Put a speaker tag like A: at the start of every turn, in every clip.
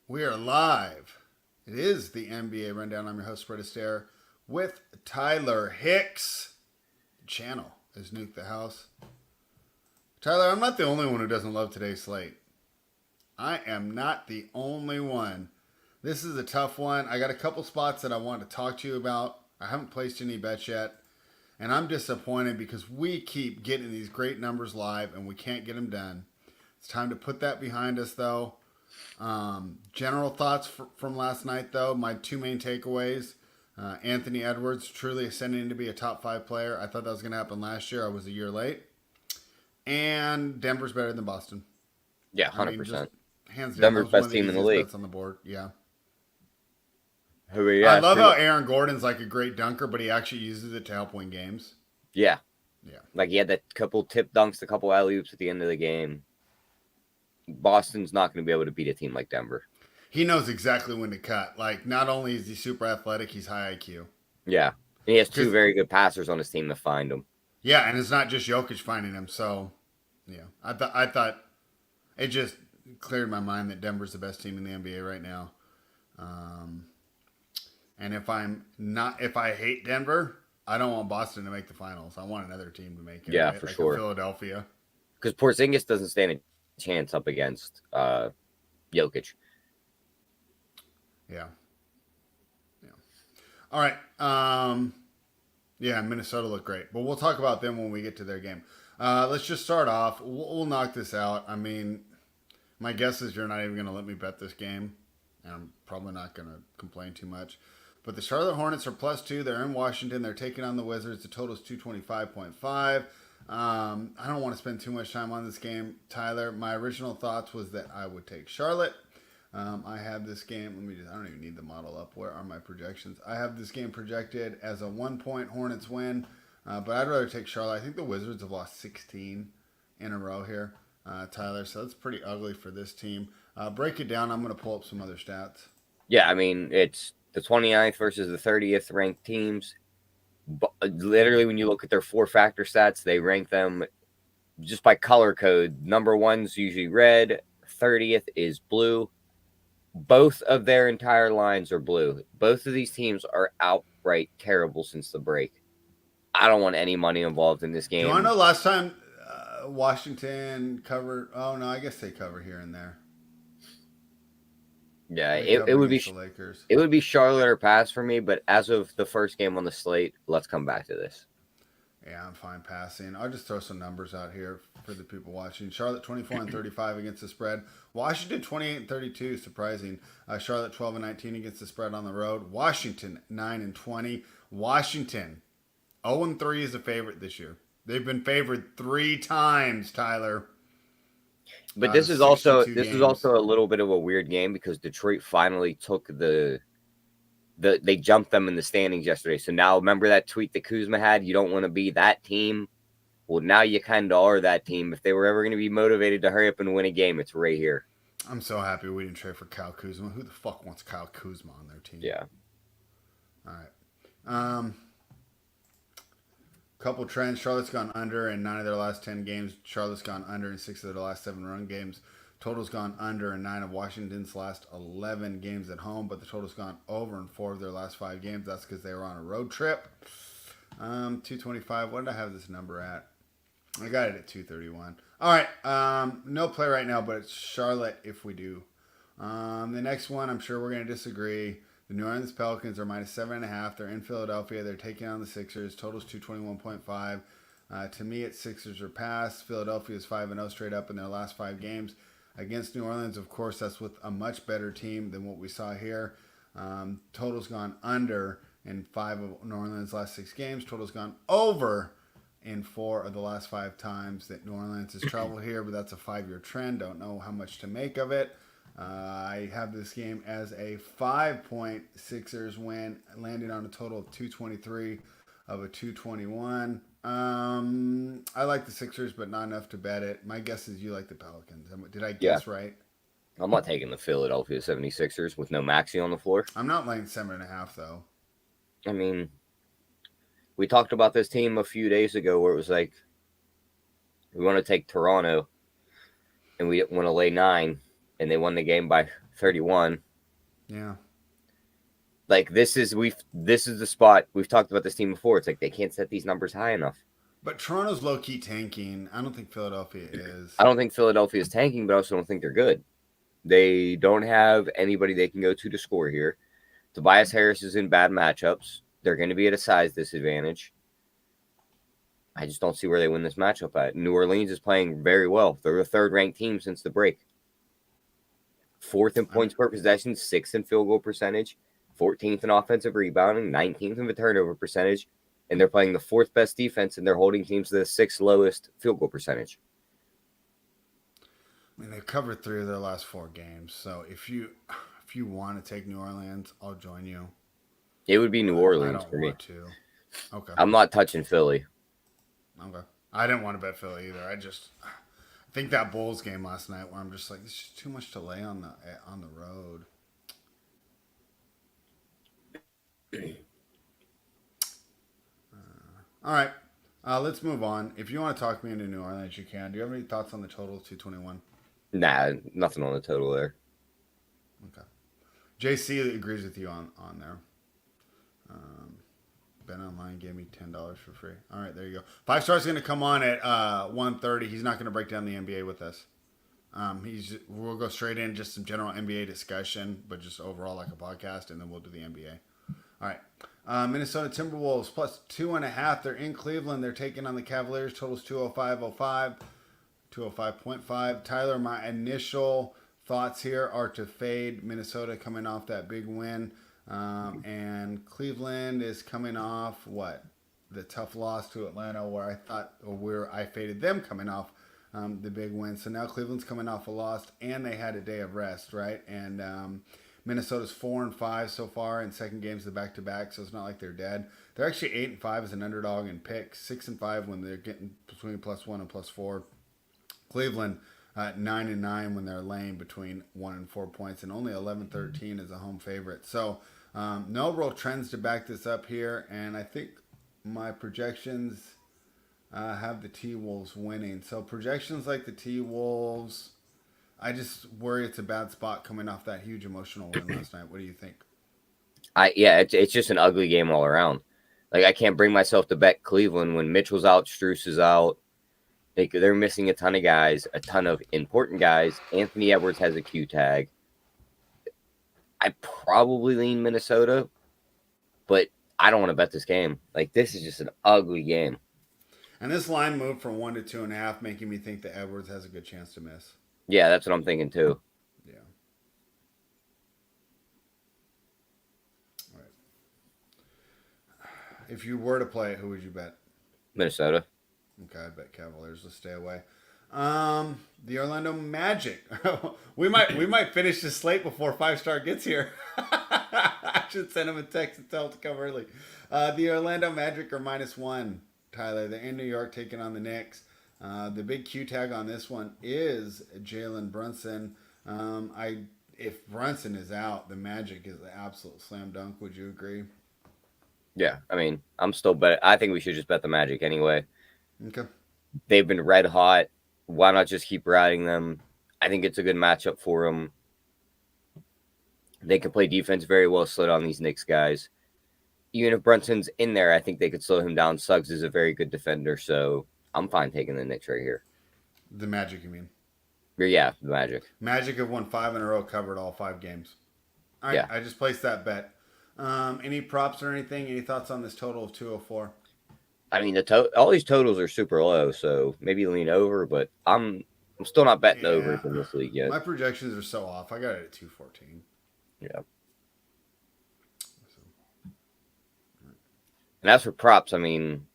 A: We are live. It is the NBA Rundown. I'm your host, Astaire, with Tyler Hicks. The channel is Nuke the House. Tyler, I'm not the only one who doesn't love today's slate. I am not the only one. This is a tough one. I got a couple spots that I want to talk to you about. I haven't placed any bets yet. And I'm disappointed because we keep getting these great numbers live and we can't get them done. It's time to put that behind us, though. General thoughts from last night, though. My two main takeaways. Anthony Edwards truly ascending to be a top 5 player. I thought that was going to happen last year. I was a year late. And Denver's better than Boston.
B: Yeah, 100%.
A: Just hands down,
B: Denver's best team in the league.
A: bets on the board. Yeah.
B: Who are you
A: I love how Aaron Gordon's like a great dunker, but he actually uses it to help win games.
B: Yeah.
A: Yeah.
B: Like he had that couple tip dunks, a couple alley-oops at the end of the game. Boston's not going to be able to beat a team like Denver.
A: He knows exactly when to cut. Like, not only is he super athletic, he's high IQ.
B: Yeah. And he has two very good passers on his team to find him.
A: Yeah, and it's not just Jokic finding him. So, yeah. I thought it just cleared my mind that Denver's the best team in the NBA right now. And if I hate Denver, I don't want Boston to make the finals. I want another team to make it.
B: Yeah,
A: right?
B: for
A: like
B: sure.
A: Philadelphia.
B: Because Porzingis doesn't stand a chance up against Jokic.
A: Yeah. All right. Yeah, Minnesota looked great. But we'll talk about them when we get to their game. Let's just start off. We'll knock this out. I mean, my guess is you're not even going to let me bet this game. And I'm probably not going to complain too much. But the Charlotte Hornets are +2. They're in Washington. They're taking on the Wizards. The total is 225.5. I don't want to spend too much time on this game, Tyler. My original thoughts was that I would take Charlotte. I have this game. I don't even need the model up. Where are my projections? I have this game projected as a 1-point Hornets win, but I'd rather take Charlotte. I think the Wizards have lost 16 in a row here, Tyler. So that's pretty ugly for this team. Break it down. I'm going to pull up some other stats.
B: Yeah, I mean, it's the 29th versus the 30th ranked teams. But literally, when you look at their 4-factor stats, they rank them just by color code. Number 1's usually red. 30th is blue. Both of their entire lines are blue. Both of these teams are outright terrible since the break. I don't want any money involved in this game.
A: Do you want to know last time Washington covered? Oh, no, I guess they cover here and there.
B: Yeah, it would be the Lakers. It would be Charlotte or pass for me, but as of the first game on the slate, let's come back to this.
A: Yeah, I'm fine passing. I'll just throw some numbers out here for the people watching. Charlotte 24-35 against the spread. Washington 28-32, surprising. Charlotte 12-19 against the spread on the road. Washington 9-20. Washington 0-3 is a favorite this year. They've been favored 3 times, Tyler.
B: But this is also a little bit of a weird game because Detroit finally took they jumped them in the standings yesterday. So now remember that tweet that Kuzma had? You don't want to be that team. Well, now you kind of are that team. If they were ever going to be motivated to hurry up and win a game, it's right here.
A: I'm so happy we didn't trade for Kyle Kuzma. Who the fuck wants Kyle Kuzma on their team?
B: Yeah.
A: All right. Couple trends. Charlotte's gone under in 9 of their last 10 games. Charlotte's gone under in 6 of their last 7 run games. Total's gone under in 9 of Washington's last 11 games at home, but the total's gone over in 4 of their last 5 games. That's because they were on a road trip. 225. What did I have this number at? I got it at 231. All right. No play right now, but it's Charlotte if we do. The next one, I'm sure we're going to disagree. The New Orleans Pelicans are -7.5. They're in Philadelphia. They're taking on the Sixers. Total's 221.5. To me, it's Sixers or pass. Philadelphia is 5-0 straight up in their last 5 games. Against New Orleans, of course, that's with a much better team than what we saw here. Total's gone under in 5 of New Orleans' last 6 games. Total's gone over in 4 of the last 5 times that New Orleans has traveled here, but that's a 5-year trend. Don't know how much to make of it. I have this game as a 5-point Sixers win, landing on a total of 223 of a 221. I like the Sixers, but not enough to bet it. My guess is you like the Pelicans. Did I guess right?
B: I'm not taking the Philadelphia 76ers with no Maxey on the floor.
A: I'm not laying 7.5, though.
B: I mean, we talked about this team a few days ago where it was like, we want to take Toronto, and we didn't want to lay 9. And they won the game by 31.
A: Yeah.
B: Like this is the spot we've talked about this team before. It's like they can't set these numbers high enough.
A: But Toronto's low key tanking. I don't think Philadelphia is.
B: I don't think Philadelphia is tanking, but I also don't think they're good. They don't have anybody they can go to score here. Tobias Harris is in bad matchups. They're going to be at a size disadvantage. I just don't see where they win this matchup at. New Orleans is playing very well. They're the third-ranked team since the break. Fourth in points per possession, sixth in field goal percentage, 14th in offensive rebounding, 19th in the turnover percentage, and they're playing the fourth best defense, and they're holding teams to the sixth lowest field goal percentage.
A: I mean, they've covered 3 of their last 4 games. So if you want to take New Orleans, I'll join you.
B: It would be New Orleans for me.
A: I don't want to. Okay.
B: I'm not touching Philly.
A: Okay. I didn't want to bet Philly either. I think that Bulls game last night where I'm just like, it's just too much to lay on the road. All right. Let's move on. If you want to talk me into New Orleans, you can. Do you have any thoughts on the total of 221?
B: Nah, nothing on the total there.
A: Okay. JC agrees with you on there. Bet Online gave me $10 for free. All right, there you go. 5 Star's going to come on at 1:30. He's not going to break down the NBA with us. We'll go straight in just some general NBA discussion, but just overall like a podcast, and then we'll do the NBA. All right. Minnesota Timberwolves plus 2.5. They're in Cleveland. They're taking on the Cavaliers. Totals 205.05. 205.5. Tyler, my initial thoughts here are to fade Minnesota coming off that big win. And Cleveland is coming off the tough loss to Atlanta, where I faded them coming off the big win. So now Cleveland's coming off a loss, and they had a day of rest, right? And Minnesota's 4-5 so far in second games of the back-to-back, so it's not like they're dead. They're actually 8-5 as an underdog in picks, 6-5 when they're getting between +1 and +4. Cleveland 9-9 when they're laying between 1 and 4 points, and only 11-13 as a home favorite. So no real trends to back this up here, and I think my projections have the T-Wolves winning. So projections like the T-Wolves, I just worry it's a bad spot coming off that huge emotional win last night. What do you think?
B: It's just an ugly game all around. Like, I can't bring myself to bet Cleveland when Mitchell's out, Strus is out. They're missing a ton of guys, a ton of important guys. Anthony Edwards has a Q tag. I probably lean Minnesota, but I don't want to bet this game. Like, this is just an ugly game.
A: And this line moved from 1 to 2.5, making me think that Edwards has a good chance to miss.
B: Yeah, that's what I'm thinking too.
A: Yeah. All right. If you were to play it, who would you bet?
B: Minnesota.
A: Okay, I bet Cavaliers will stay away. The Orlando Magic. we might finish the slate before 5 Star gets here. I should send him a text and tell him to come early. The Orlando Magic are -1. Tyler, they're in New York taking on the Knicks. The big Q tag on this one is Jalen Brunson. If Brunson is out, the Magic is an absolute slam dunk. Would you agree?
B: Yeah, I mean, I'm still bet. I think we should just bet the Magic anyway.
A: Okay.
B: They've been red hot. Why not just keep riding them? I think it's a good matchup for them. They can play defense very well, slow down these Knicks guys. Even if Brunson's in there, I think they could slow him down. Suggs is a very good defender, so I'm fine taking the Knicks right here.
A: The Magic, you mean?
B: Yeah, the Magic.
A: Magic have won 5 in a row, covered all 5 games. All right, yeah. I just placed that bet. Any props or anything? Any thoughts on this total of 204?
B: I mean, all these totals are super low, so maybe lean over, but I'm still not betting over in this league yet.
A: My projections are so off. I got it at 214.
B: Yeah. And as for props, I mean,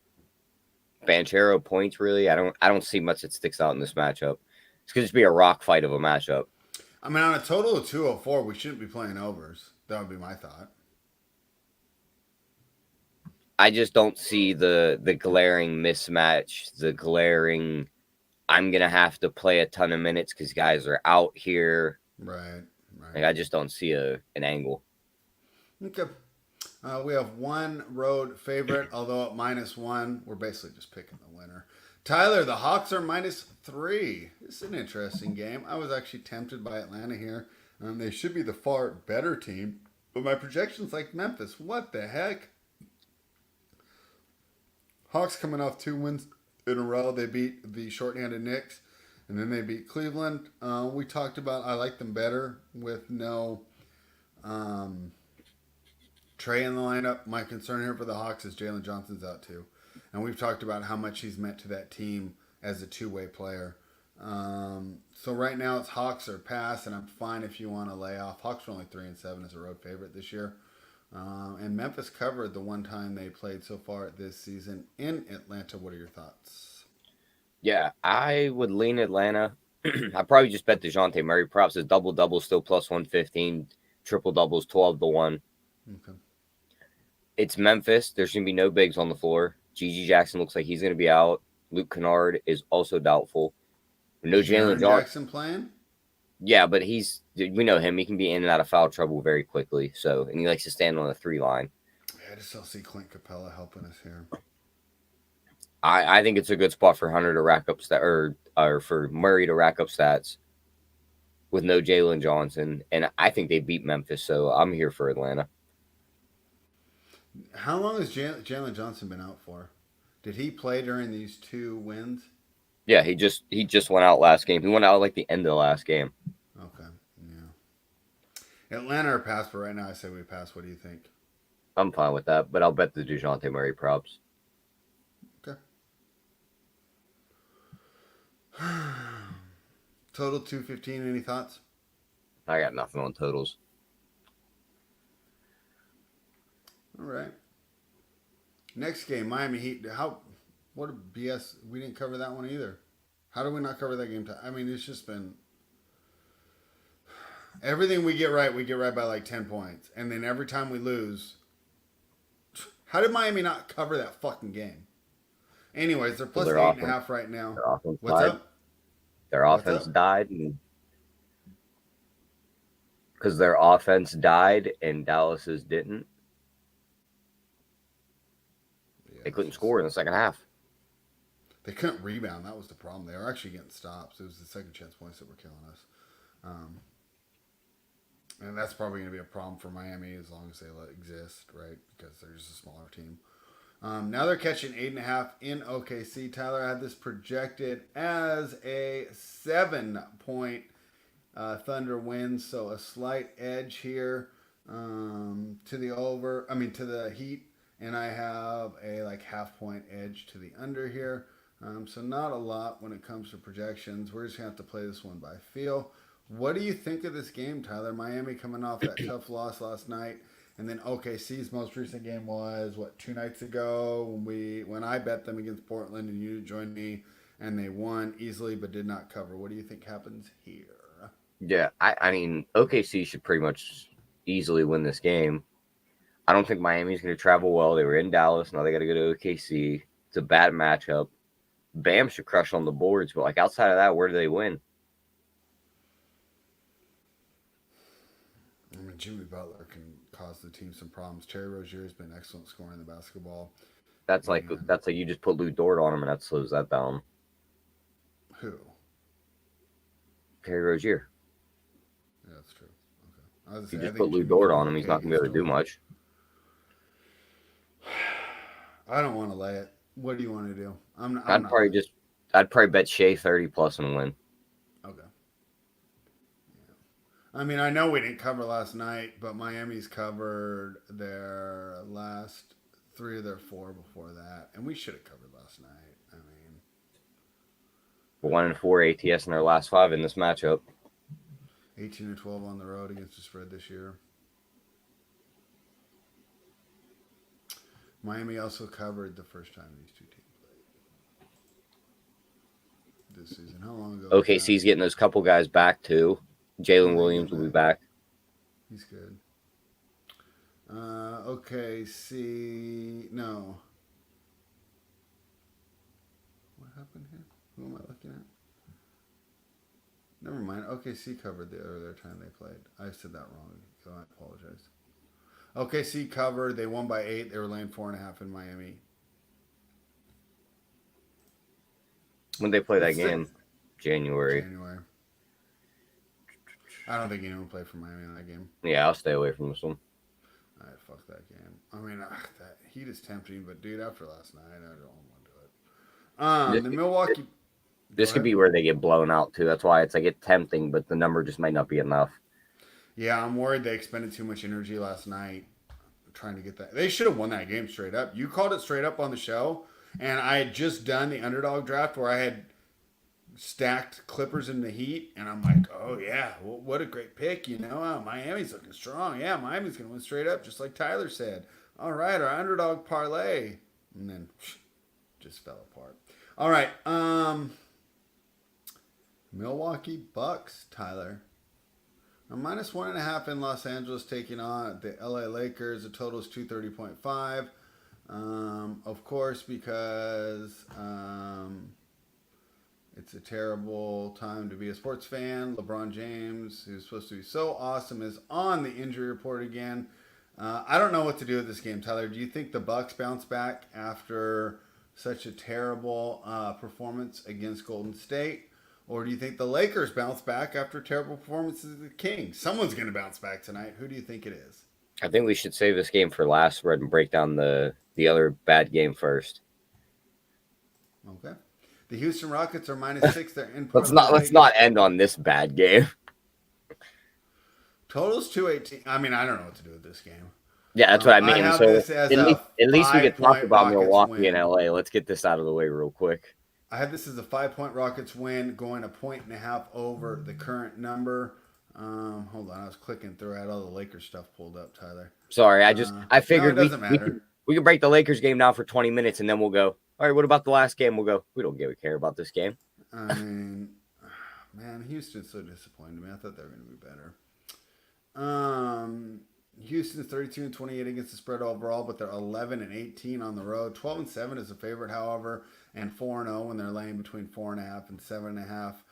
B: Banchero points really. I don't see much that sticks out in this matchup. It's gonna just be a rock fight of a matchup.
A: I mean, on a total of 204, we shouldn't be playing overs. That would be my thought.
B: I just don't see the glaring mismatch, the glaring I'm going to have to play a ton of minutes because guys are out here.
A: Right.
B: Like, I just don't see an angle.
A: Okay. We have one road favorite, although at -1, we're basically just picking the winner. Tyler, the Hawks are -3. This is an interesting game. I was actually tempted by Atlanta here. They should be the far better team. But my projections like Memphis. What the heck? Hawks coming off 2 wins in a row. They beat the shorthanded Knicks, and then they beat Cleveland. We talked about I like them better with no Trey in the lineup. My concern here for the Hawks is Jalen Johnson's out too, and we've talked about how much he's meant to that team as a two-way player. So right now it's Hawks or pass, and I'm fine if you want to lay off. Hawks are only 3-7 as a road favorite this year. And Memphis covered the one time they played so far this season in Atlanta. What are your thoughts?
B: Yeah, I would lean Atlanta. I probably just bet DeJounte Murray. Props is double still plus 115. Triple doubles 12-1.
A: Okay.
B: It's Memphis. There's going to be no bigs on the floor. Gigi Jackson looks like he's going to be out. Luke Kennard is also doubtful. No Jalen
A: Jackson playing?
B: Yeah, but we know him. He can be in and out of foul trouble very quickly. So, and he likes to stand on the 3 line.
A: Yeah, I just don't see Clint Capella helping us here.
B: I think it's a good spot for Hunter to rack up or for Murray to rack up stats with no Jalen Johnson, and I think they beat Memphis. So I'm here for Atlanta.
A: How long has Jalen Johnson been out for? Did he play during these 2 wins?
B: Yeah, he just went out last game. He went out like the end of the last game.
A: Okay, yeah. Atlanta or pass, but right now I say we pass. What do you think?
B: I'm fine with that, but I'll bet the DeJounte Murray props.
A: Okay. Total 215. Any thoughts?
B: I got nothing on totals.
A: All right. Next game, Miami Heat. What a BS. We didn't cover that one either. How do we not cover that game? I mean, it's just been everything we get right by like 10 points. And then every time we lose, how did Miami not cover that fucking game? Anyways, they're plus 8.5 right now. What's up?
B: Their offense died. Because their offense died and Dallas's didn't. Yeah, they couldn't score in the second half.
A: They couldn't rebound. That was the problem. They were actually getting stops. It was the second chance points that were killing us. And that's probably going to be a problem for Miami as long as they exist, right? Because they're just a smaller team. Now they're catching 8.5 in OKC. Tyler had this projected as a 7-point Thunder win, so a slight edge here to the Heat, and I have a half-point edge to the under here. So not a lot when it comes to projections. We're just going to have to play this one by feel. What do you think of this game, Tyler? Miami coming off that tough loss last night, and then OKC's most recent game was, 2 nights ago when I bet them against Portland and you joined me, and they won easily but did not cover. What do you think happens here?
B: Yeah, I mean, OKC should pretty much easily win this game. I don't think Miami's going to travel well. They were in Dallas. Now they got to go to OKC. It's a bad matchup. Bam should crush on the boards, but outside of that, where do they win?
A: I mean, Jimmy Butler can cause the team some problems. Terry Rozier's been excellent scoring the basketball.
B: That's like you just put Lou Dort on him and that slows that down.
A: Who?
B: Terry Rozier.
A: Yeah, that's true. Okay.
B: If you just put Lou Dort on him, he's not going to be able to do much.
A: I don't want to lay it. What do you want to do?
B: I'd probably bet Shea 30 plus and win.
A: Okay. Yeah. I mean, I know we didn't cover last night, but Miami's covered their last 3 of their 4 before that, and we should have covered last night. I mean,
B: 1-4 ATS in their last 5 in this matchup.
A: 18-12 on the road against the spread this year. Miami also covered the first time these two teams played this season. How long ago?
B: OKC's getting those couple guys back too. Jalen Williams will be back.
A: He's good. OKC, no. What happened here? Who am I looking at? Never mind. OKC covered the other time they played. I said that wrong, so I apologize. OKC covered. They won by 8. They were laying 4.5 in Miami.
B: When they play that game? January.
A: I don't think anyone will play for Miami in that game.
B: Yeah, I'll stay away from this one.
A: All right, fuck that game. I mean, that heat is tempting, but dude, after last night, I don't want to do it.
B: This,
A: The Milwaukee. Go
B: this could
A: ahead.
B: be where they get blown out too. That's why it's like it's tempting, but the number just might not be enough.
A: Yeah, I'm worried they expended too much energy last night trying to get that. They should have won that game straight up. You called it straight up on the show, and I had just done the underdog draft where I had stacked Clippers in the Heat, and I'm like, oh yeah, what a great pick, Miami's looking strong. Yeah, Miami's gonna win straight up, just like Tyler said. All right, our underdog parlay, and then just fell apart. All right, Milwaukee Bucks, Tyler. A -1.5 in Los Angeles taking on the LA Lakers. The total is 230.5. Of course, because it's a terrible time to be a sports fan. LeBron James, who's supposed to be so awesome, is on the injury report again. I don't know what to do with this game, Tyler. Do you think the Bucks bounce back after such a terrible performance against Golden State? Or do you think the Lakers bounce back after terrible performances of the Kings? Someone's going to bounce back tonight. Who do you think it is?
B: I think we should save this game for last spread and break down the other bad game first.
A: Okay. The Houston Rockets are -6. They're in
B: Let's
A: Vegas.
B: not end on this bad game.
A: Total's 218. I mean, I don't know what to do with this game.
B: Yeah, that's what I mean.
A: have
B: So
A: this as
B: at least we could talk
A: 5-point
B: about
A: Rockets
B: Milwaukee
A: win.
B: and LA. Let's get this out of the way real quick.
A: I had this as a 5-point Rockets win, going 1.5 over the current number. Hold on, I was clicking through. I had all the Lakers stuff pulled up, Tyler.
B: Sorry, I figured
A: no, it doesn't matter.
B: we could break the Lakers game down for 20 minutes and then we'll go, all right, what about the last game? We'll go, we don't give a care about this game.
A: I mean, man, Houston's so disappointed me. I thought they were going to be better. Houston's 32-28 against the spread overall, but they're 11-18 on the road. 12-7 is a favorite, however, and 4-0 when they're laying between 4.5 and 7.5.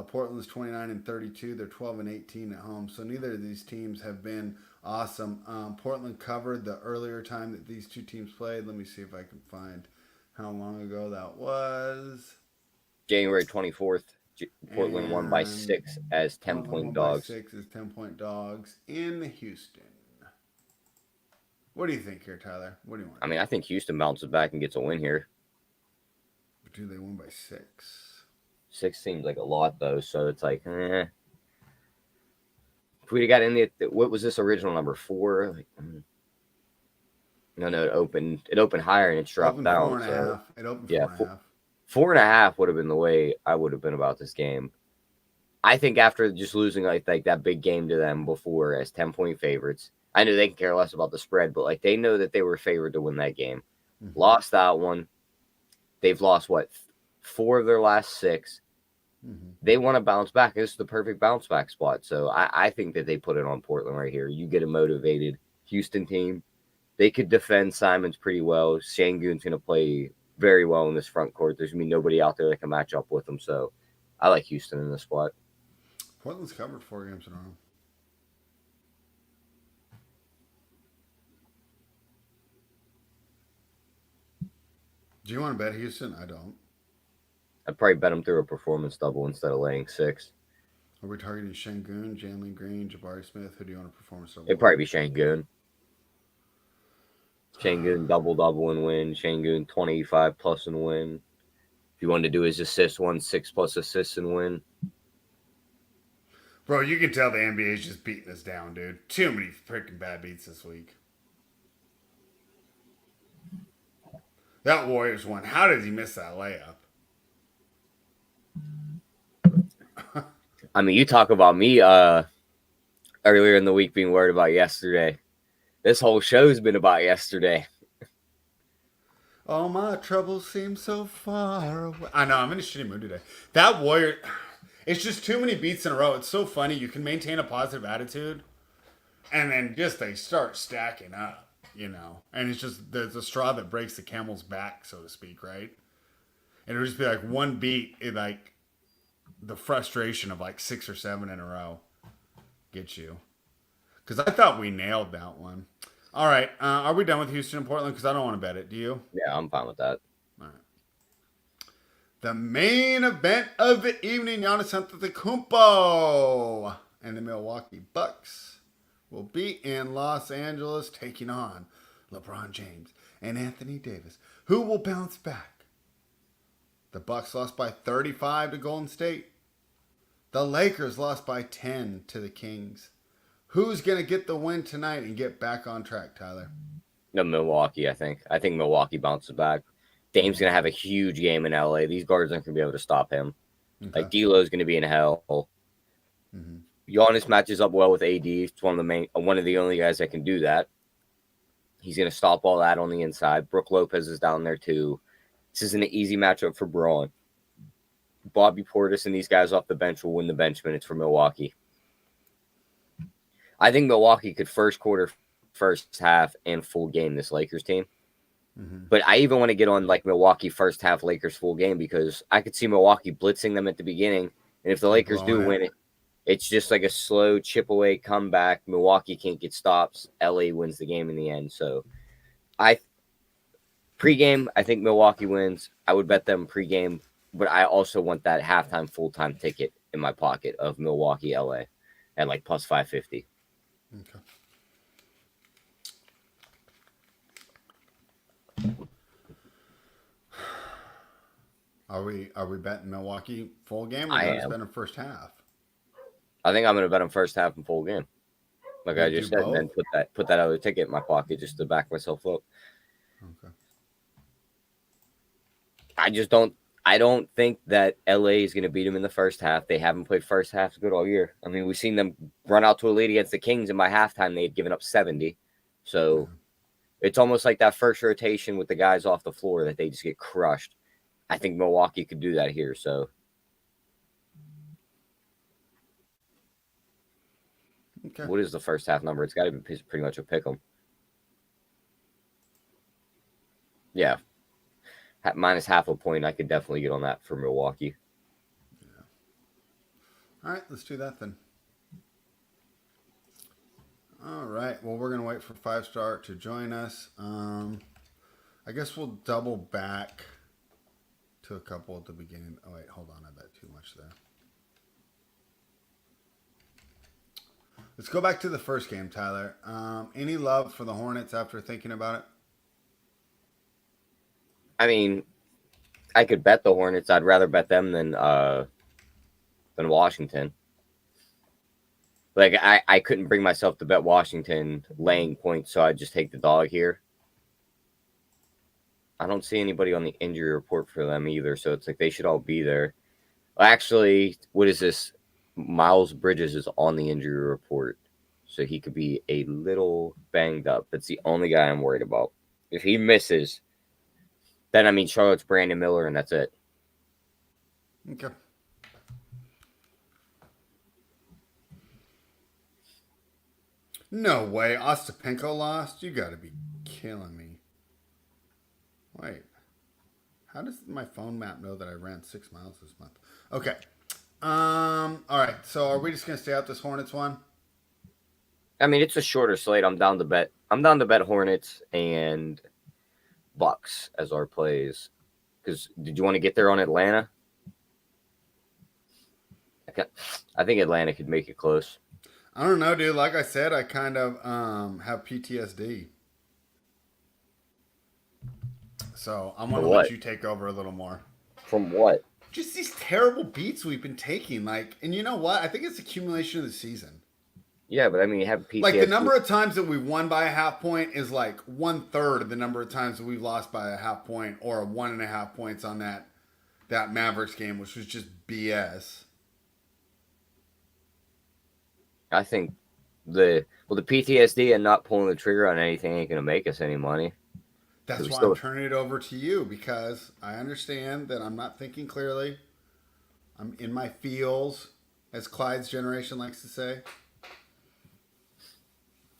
A: Portland's 29-32. They're 12-18 at home. So neither of these teams have been awesome. Portland covered the earlier time that these two teams played. Let me see if I can find how long ago that was.
B: January 24th. Portland won by 6 as 10-point dogs.
A: 6 as 10-point dogs in Houston. What do you think here, Tyler? What do you want?
B: I mean, I think Houston bounces back and gets a win here.
A: But do they win by 6?
B: 6 seems like a lot, though, so it's like, If we'd have got in what was this original number, 4? Like, No, it opened higher and it's dropped down.
A: 4.5. It opened 4.5.
B: Yeah, 4.5 would have been the way I would have been about this game. I think after just losing like that big game to them before as 10-point favorites, I know they can care less about the spread, but they know that they were favored to win that game. Mm-hmm. Lost that one. They've lost 4 of their last 6. Mm-hmm. They want to bounce back. This is the perfect bounce back spot. So I think that they put it on Portland right here. You get a motivated Houston team. They could defend Simons pretty well. Şengün's going to play very well in this front court. There's going to be nobody out there that can match up with them. So I like Houston in this spot.
A: Portland's covered 4 games in a row. Do you want to bet Houston? I don't.
B: I'd probably bet them through a performance double instead of laying 6.
A: Are we targeting Şengün, Jalen Green, Jabari Smith? Who do you want a performance double?
B: It'd probably be Şengün. Şengün double and win. Şengün 25+ and win. If you wanted to do his assist one, 6+ assists and win.
A: Bro, you can tell the NBA's just beating us down, dude. Too many freaking bad beats this week. That Warriors one. How did he miss that layup?
B: I mean, you talk about me earlier in the week being worried about yesterday. This whole show's been about yesterday.
A: All my troubles seem so far away. I know, I'm in a shitty mood today. That Warrior, it's just too many beats in a row. It's so funny. You can maintain a positive attitude, and then just they start stacking up, And it's just there's a straw that breaks the camel's back, so to speak, right? And it'll just be like one beat, the frustration of 6 or 7 in a row gets you. Because I thought we nailed that one. All right. Are we done with Houston and Portland? Because I don't want to bet it. Do you?
B: Yeah, I'm fine with that.
A: All right. The main event of the evening, Giannis Antetokounmpo and the Milwaukee Bucks will be in Los Angeles taking on LeBron James and Anthony Davis. Who will bounce back? The Bucks lost by 35 to Golden State. The Lakers lost by 10 to the Kings. Who's going to get the win tonight and get back on track, Tyler?
B: No, Milwaukee, I think. I think Milwaukee bounces back. Dame's going to have a huge game in LA. These guards aren't going to be able to stop him.
A: Okay.
B: Like, D'Lo's going to be in hell.
A: Mm-hmm.
B: Giannis matches up well with AD. He's one of the only guys that can do that. He's going to stop all that on the inside. Brook Lopez is down there, too. This isn't an easy matchup for Braun. Bobby Portis and these guys off the bench will win the bench minutes for Milwaukee. I think Milwaukee could first quarter, first half, and full game this Lakers team.
A: Mm-hmm.
B: But I even want to get on like Milwaukee first half, Lakers full game, because I could see Milwaukee blitzing them at the beginning. And if the Lakers do win it, it's just like a slow chip away comeback. Milwaukee can't get stops. LA wins the game in the end. So pregame, I think Milwaukee wins. I would bet them pregame, but I also want that halftime, full-time ticket in my pocket of Milwaukee, LA at like plus 550.
A: Okay. Are we betting Milwaukee full game or just betting first half?
B: I think I'm going to bet them first half and full game. Like I just said,
A: both?
B: and then put that other ticket in my pocket just to back myself up.
A: Okay.
B: I don't think that LA is going to beat them in the first half. They haven't played first half good all year. I mean, we've seen them run out to a lead against the Kings, and by halftime, they had given up 70. So it's almost like that first rotation with the guys off the floor that they just get crushed. I think Milwaukee could do that here. So
A: okay.
B: What is the first half number? It's got to be pretty much a pick 'em. Yeah. Minus half a point. I could definitely get on that for Milwaukee.
A: Yeah. All right, let's do that then. All right. Well, we're going to wait for 5-Star to join us. I guess we'll double back to a couple at the beginning. Oh, wait. Hold on. I bet too much there. Let's go back to the first game, Tyler. Any love for the Hornets after thinking about it?
B: I mean, I could bet the Hornets. I'd rather bet them than Washington. Like, I couldn't bring myself to bet Washington laying points, so I'd just take the dog here. I don't see anybody on the injury report for them either, so it's like they should all be there. Actually, what is this? Miles Bridges is on the injury report, so he could be a little banged up. That's the only guy I'm worried about. If he misses, then I mean Charlotte's Brandon Miller, and that's it.
A: Okay. No way. Ostapenko lost? You got to be killing me. Wait. How does my phone map know that I ran 6 miles this month? Okay. All right. So are we just going to stay out this Hornets one?
B: I mean, it's a shorter slate. I'm down to bet Hornets and Bucks as our plays. Because did you want to get there on Atlanta? I think Atlanta could make it close.
A: I don't know, dude. Like I said, I kind of have PTSD. So I'm going to let you take over a little more.
B: From what?
A: Just these terrible beats we've been taking. Like, and you know what? I think it's accumulation of the season.
B: Yeah, but I mean, you have PTSD.
A: Like, the number of times that we've won by a half point is like 1/3 of the number of times that we've lost by a half point or 1.5 points on that Mavericks game, which was just BS.
B: I think the PTSD and not pulling the trigger on anything ain't going to make us any money.
A: That's why I'm turning it over to you, because I understand that I'm not thinking clearly. I'm in my feels, as Clyde's generation likes to say.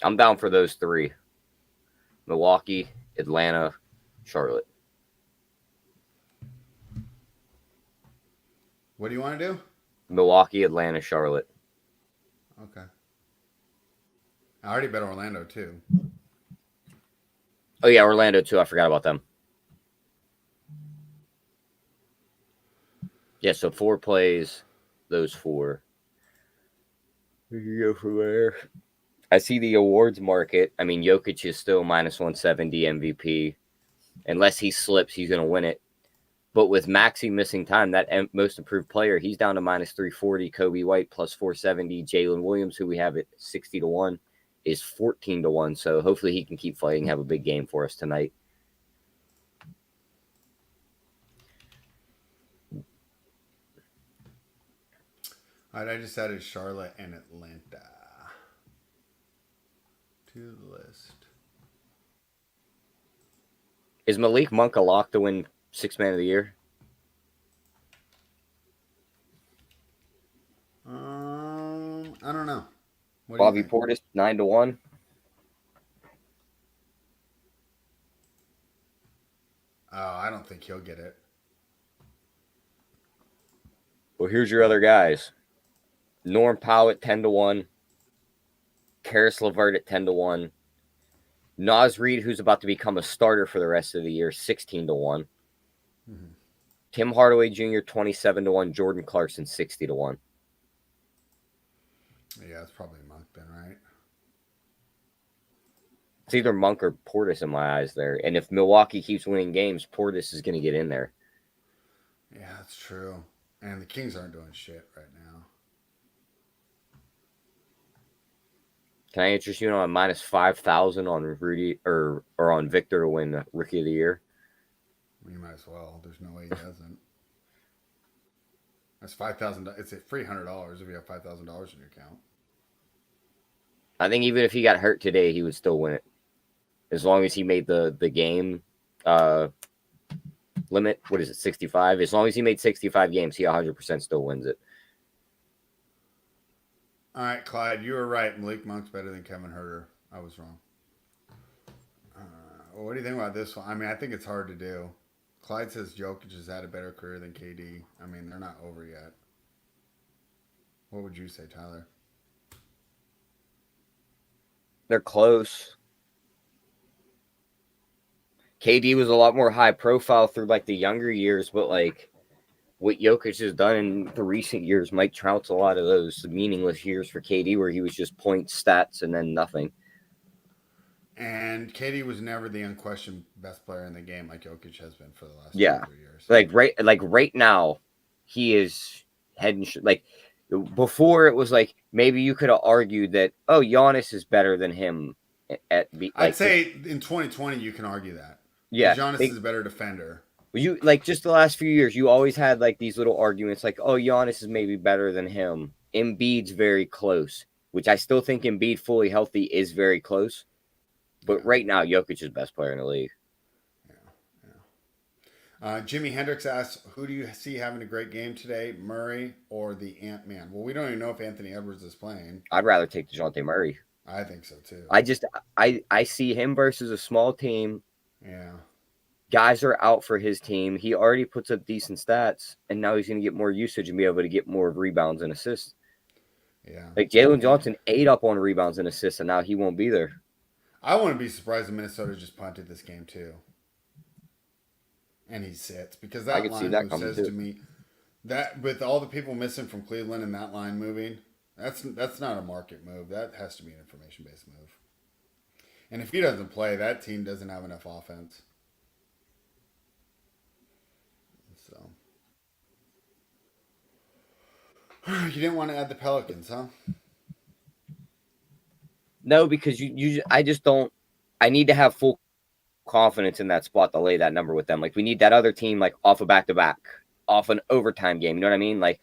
B: I'm down for those three. Milwaukee, Atlanta, Charlotte.
A: What do you want to do?
B: Milwaukee, Atlanta, Charlotte.
A: Okay. I already bet Orlando, too.
B: Oh, yeah, Orlando, too. I forgot about them. Yeah, so 4 plays, those 4. You go from there. I see the awards market. I mean, Jokic is still minus 170 MVP. Unless he slips, he's going to win it. But with Maxey missing time, that most improved player, he's down to minus 340. Kobe White plus 470. Jalen Williams, who we have at 60-1, is 14-1. So hopefully he can keep fighting, have a big game for us tonight.
A: All right, I just added Charlotte and Atlanta to the list.
B: Is Malik Monk a lock to win Sixth Man of the Year?
A: I don't know. What do
B: Bobby Portis 9-1.
A: Oh, I don't think he'll get it.
B: Well, here's your other guys. Norm Powell at 10-1. Karis LeVert at 10-1. Naz Reid, who's about to become a starter for the rest of the year, 16-1.
A: Mm-hmm.
B: Tim Hardaway Jr., 27-1. Jordan Clarkson, 60-1.
A: Yeah, it's probably Monk then, right?
B: It's either Monk or Portis in my eyes there. And if Milwaukee keeps winning games, Portis is going to get in there.
A: Yeah, that's true. And the Kings aren't doing shit right now.
B: Can I interest you on a minus 5,000 on Rudy or on Victor to win Rookie of the Year?
A: You might as well. There's no way he doesn't. That's $5,000. It's $300 if you have $5,000 in your account.
B: I think even if he got hurt today, he would still win it. As long as he made the game limit. What is it, 65? As long as he made 65 games, he 100% still wins it.
A: All right, Clyde, you were right. Malik Monk's better than Kevin Huerter. I was wrong. What do you think about this one? I mean, I think it's hard to do. Clyde says Jokic has had a better career than KD. I mean, they're not over yet. What would you say, Tyler?
B: They're close. KD was a lot more high profile through like the younger years, but like what Jokic has done in the recent years, Mike Trout's a lot of those meaningless years for KD where he was just points, stats, and then nothing.
A: And KD was never the unquestioned best player in the game like Jokic has been for the last 2 years.
B: Like right now, he is head and like before it was like maybe you could have argued that Giannis is better than him
A: I'd say in 2020 you can argue that.
B: Yeah,
A: Giannis is a better defender.
B: You like just the last few years, you always had like these little arguments like, Giannis is maybe better than him. Embiid's very close, which I still think Embiid fully healthy is very close. But right now, Jokic is the best player in the league.
A: Yeah. Jimmy Hendricks asks, who do you see having a great game today, Murray or the Ant-Man? Well, we don't even know if Anthony Edwards is playing.
B: I'd rather take DeJounte Murray.
A: I think so, too.
B: I see him versus a small team.
A: Yeah.
B: Guys are out for his team. He already puts up decent stats, and now he's going to get more usage and be able to get more rebounds and assists.
A: Yeah.
B: Like Jalen Johnson ate up on rebounds and assists, and now he won't be there.
A: I wouldn't be surprised if Minnesota just punted this game, too. And he sits. Because that line move says to me that with all the people missing from Cleveland and that line moving, that's not a market move. That has to be an information-based move. And if he doesn't play, that team doesn't have enough offense. So you didn't want to add the Pelicans, huh?
B: No, because I just don't. I need to have full confidence in that spot to lay that number with them. Like we need that other team like off a back-to-back, off an overtime game. You know what I mean? Like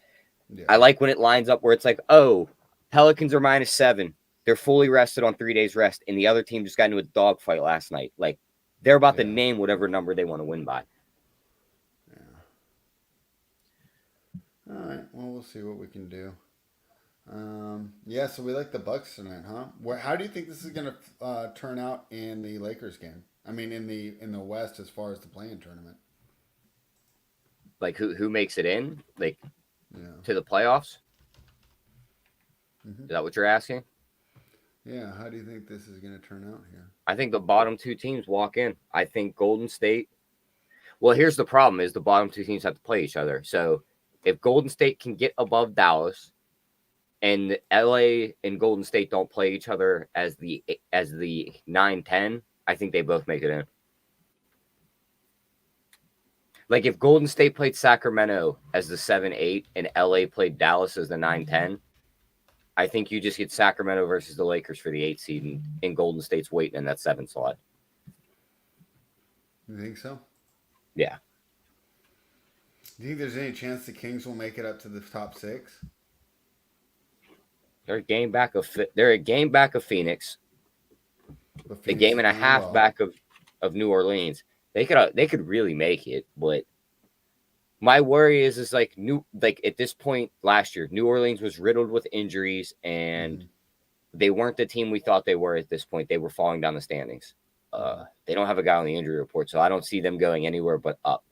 B: I like when it lines up where it's like, Pelicans are -7. They're fully rested on 3 days rest, and the other team just got into a dogfight last night. Like they're about to name whatever number they want to win by.
A: All right. Well, we'll see what we can do. So we like the Bucks tonight, huh? How do you think this is going to turn out in the Lakers game? I mean, in the West as far as the play-in tournament.
B: Like who makes it in? Like to the playoffs? Mm-hmm. Is that what you're asking?
A: Yeah. How do you think this is going to turn out here?
B: I think the bottom two teams walk in. I think Golden State. Well, here's the problem: is the bottom two teams have to play each other. So if Golden State can get above Dallas, and LA and Golden State don't play each other as the 9-10, I think they both make it in. Like if Golden State played Sacramento as the 7-8 and LA played Dallas as the 9-10, I think you just get Sacramento versus the Lakers for the 8 seed, and Golden State's waiting in that 7 slot.
A: You think so?
B: Yeah.
A: Do you think there's any chance the Kings will make it up to the top 6?
B: They're a game back of Phoenix. A game and a half back of New Orleans. They could really make it, but my worry is like at this point last year, New Orleans was riddled with injuries, and they weren't the team we thought they were at this point. They were falling down the standings. They don't have a guy on the injury report, so I don't see them going anywhere but up.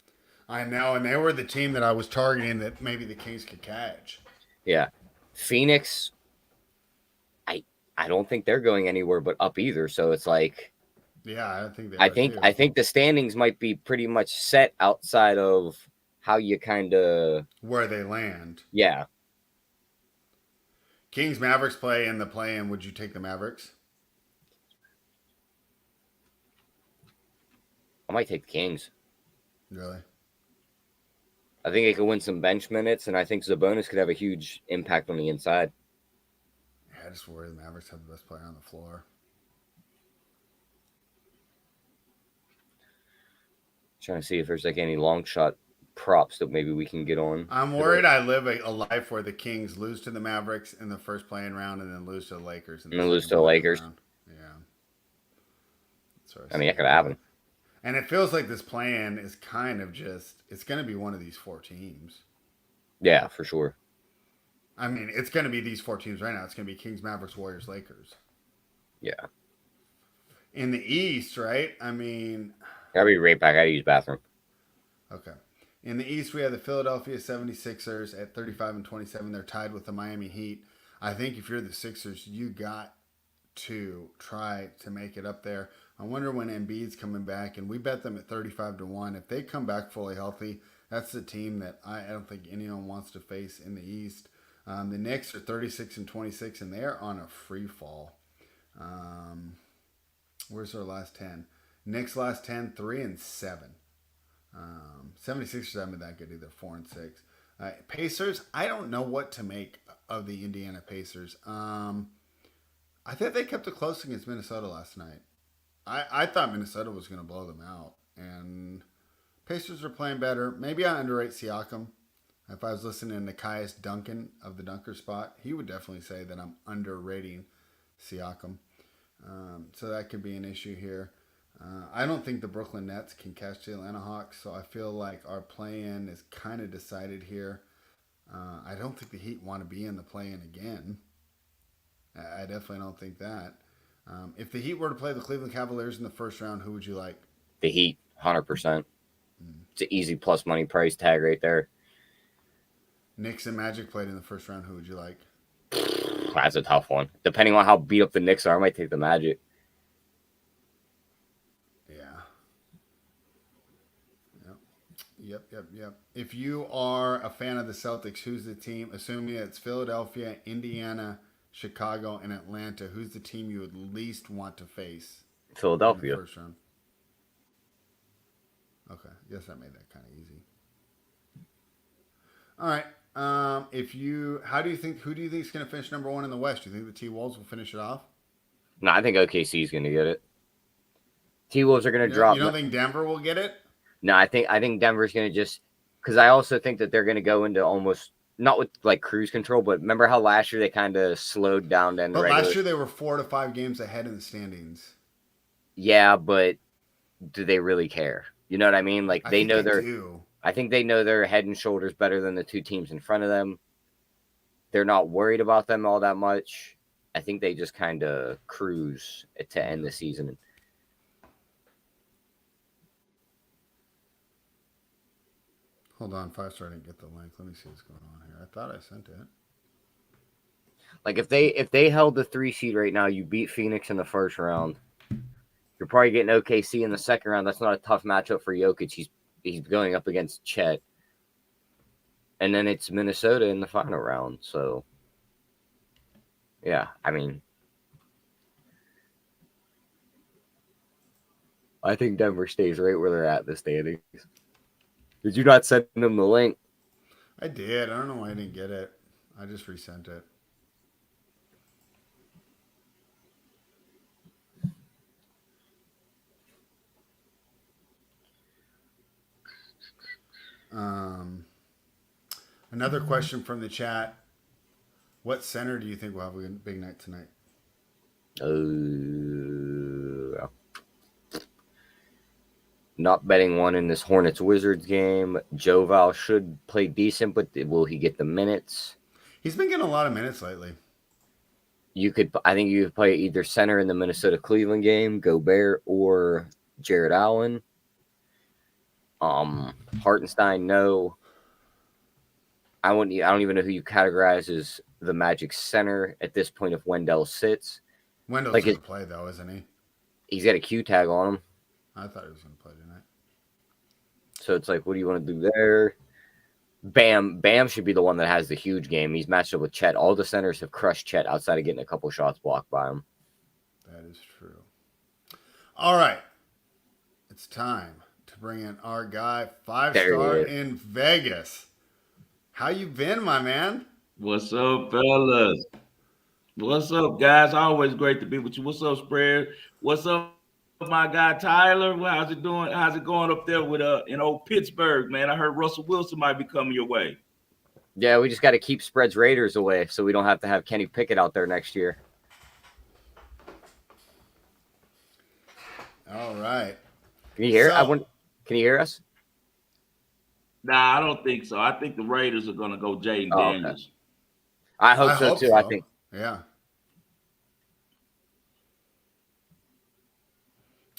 A: I know, and they were the team that I was targeting that maybe the Kings could catch.
B: Yeah. Phoenix, I don't think they're going anywhere but up either. So it's like,
A: yeah, I think
B: I think the standings might be pretty much set outside of how you kind of
A: where they land.
B: Yeah.
A: Kings Mavericks play in the play-in. Would you take the Mavericks?
B: I might take the Kings.
A: Really?
B: I think they could win some bench minutes, and I think Sabonis could have a huge impact on the inside.
A: Yeah, I just worry the Mavericks have the best player on the floor.
B: Trying to see if there's like any long shot props that maybe we can get on.
A: I'm worried I live a life where the Kings lose to the Mavericks in the first play-in round and then lose to the Lakers.
B: And then lose to the Lakers.
A: Round. Yeah.
B: I mean, that could happen.
A: And it feels like this play-in is kind of just, it's going to be one of these 4 teams.
B: Yeah, for sure.
A: I mean, it's going to be these 4 teams right now. It's going to be Kings, Mavericks, Warriors, Lakers.
B: Yeah.
A: In the East, right? I mean...
B: I'll be right back. I gotta use the bathroom.
A: Okay. In the East, we have the Philadelphia 76ers at 35-27. They're tied with the Miami Heat. I think if you're the Sixers, you got to try to make it up there. I wonder when Embiid's coming back, and we bet them at 35-1. If they come back fully healthy, that's the team that I don't think anyone wants to face in the East. The Knicks are 36-26, and they're on a free fall. Where's their last 10? Knicks last 10, 3-7. 76ers haven't been that good either, 4-6. Pacers, I don't know what to make of the Indiana Pacers. I think they kept it close against Minnesota last night. I thought Minnesota was going to blow them out. And Pacers are playing better. Maybe I underrate Siakam. If I was listening to Caius Duncan of the Dunker Spot, he would definitely say that I'm underrating Siakam. So that could be an issue here. I don't think the Brooklyn Nets can catch the Atlanta Hawks, so I feel like our play-in is kind of decided here. I don't think the Heat want to be in the play-in again. I definitely don't think that. If the Heat were to play the Cleveland Cavaliers in the first round, who would you like?
B: The Heat, 100%. It's an easy plus money price tag right there.
A: Knicks and Magic played in the first round. Who would you like?
B: That's a tough one. Depending on how beat up the Knicks are, I might take the Magic.
A: Yep. If you are a fan of the Celtics, who's the team? Assuming it's Philadelphia, Indiana, Chicago, and Atlanta, who's the team you would least want to face?
B: Philadelphia.
A: In the first round? Okay. Yes, I made that kind of easy. All right. Who do you think is going to finish number 1 in the West? Do you think the T-Wolves will finish it off?
B: No, I think OKC is going to get it. T-Wolves are going to drop.
A: You don't think Denver will get it?
B: No, I think Denver's going to just – because I also think that they're going to go into almost – not with like cruise control, but remember how last year they kind of slowed down to end the regular?
A: Last year they were 4 to 5 games ahead in the standings.
B: Yeah, but do they really care? You know what I mean? Like they know they're – I think they know they're head and shoulders better than the 2 teams in front of them. They're not worried about them all that much. I think they just kind of cruise to end the season.
A: Hold on, 5-star didn't get the link. Let me see what's going on here. I thought I sent it.
B: Like if they held the 3 seed right now, you beat Phoenix in the first round. You're probably getting OKC in the second round. That's not a tough matchup for Jokic. He's going up against Chet. And then it's Minnesota in the final round. So Yeah, I mean, I think Denver stays right where they're at this standings. Did you not send them the link?
A: I did. I don't know why I didn't get it. I just resent it. Um, Another question from the chat. What center do you think will have a big night tonight?
B: Not betting one in this Hornets Wizards game. Joval should play decent, but will he get the minutes?
A: He's been getting a lot of minutes lately.
B: I think you could play either center in the Minnesota Cleveland game, Gobert or Jared Allen. Hartenstein, no. I don't even know who you categorize as the Magic center at this point if Wendell sits.
A: Wendell's going to play though, isn't he?
B: He's got a Q tag on him.
A: I thought he was going to play tonight.
B: So it's like, what do you want to do there? Bam should be the one that has the huge game. He's matched up with Chet. All the centers have crushed Chet outside of getting a couple shots blocked by him.
A: That is true. All right. It's time to bring in our guy, 5-star in Vegas. How you been, my man?
C: What's up, fellas? What's up, guys? Always great to be with you. What's up, Spread? What's up, my guy Tyler? How's it doing? How's it going up there with in old Pittsburgh, man? I heard Russell Wilson might be coming your way.
B: Yeah, we just got to keep Spreads Raiders away so we don't have to have Kenny Pickett out there next year.
A: All right.
B: Can you hear? Can you hear us?
C: Nah, I don't think so. I think the Raiders are going to go Jaden Daniels.
B: Okay. I hope so too. I think.
A: Yeah.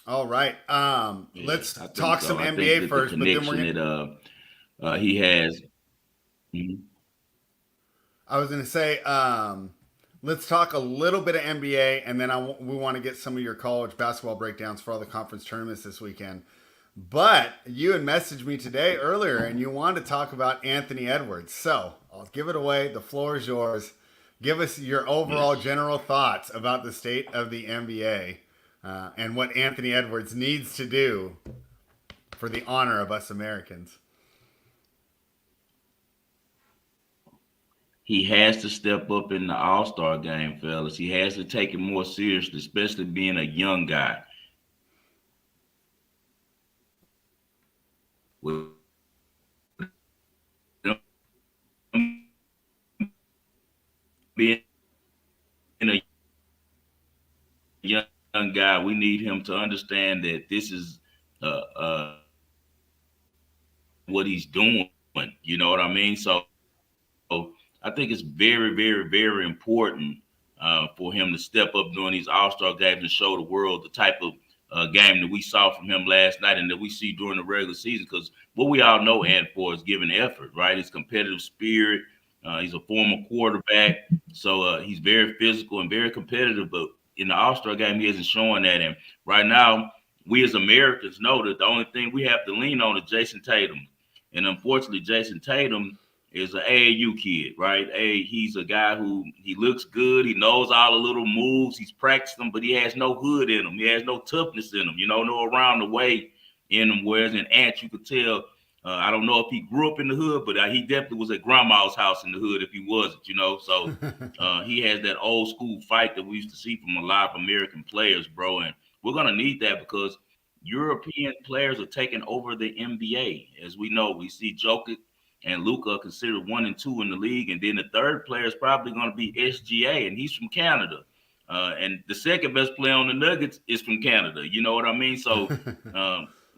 A: All right. Let's talk some NBA first, but then we're
C: gonna... he has. Mm-hmm.
A: I was going to say, let's talk a little bit of NBA, and then we want to get some of your college basketball breakdowns for all the conference tournaments this weekend. But you had messaged me today earlier, and you wanted to talk about Anthony Edwards. So I'll give it away. The floor is yours. Give us your overall general thoughts about the state of the NBA and what Anthony Edwards needs to do for the honor of us Americans.
C: He has to step up in the All-Star game, fellas. He has to take it more seriously, especially being a young guy. Being a young guy, we need him to understand that this is what he's doing. You know what I mean? So I think it's very, very, very important for him to step up during these All-Star games and show the world the type of game that we saw from him last night and that we see during the regular season. Because what we all know Ant for is giving effort, right? His competitive spirit. He's a former quarterback, so he's very physical and very competitive. But in the All-Star game, he isn't showing that. And right now, we as Americans know that the only thing we have to lean on is Jason Tatum. And unfortunately, Jason Tatum is an AAU kid, right? He's a guy who he looks good. He knows all the little moves. He's practiced them, but he has no hood in him. He has no toughness in him, no around the way in him. Whereas in Ant, you could tell, I don't know if he grew up in the hood, but he definitely was at grandma's house in the hood if he wasn't, So he has that old school fight that we used to see from a lot of American players, bro. And we're going to need that because European players are taking over the NBA. As we know, we see Jokic and Luka are considered 1 and 2 in the league. And then the third player is probably going to be SGA, and he's from Canada. And the second best player on the Nuggets is from Canada. You know what I mean? So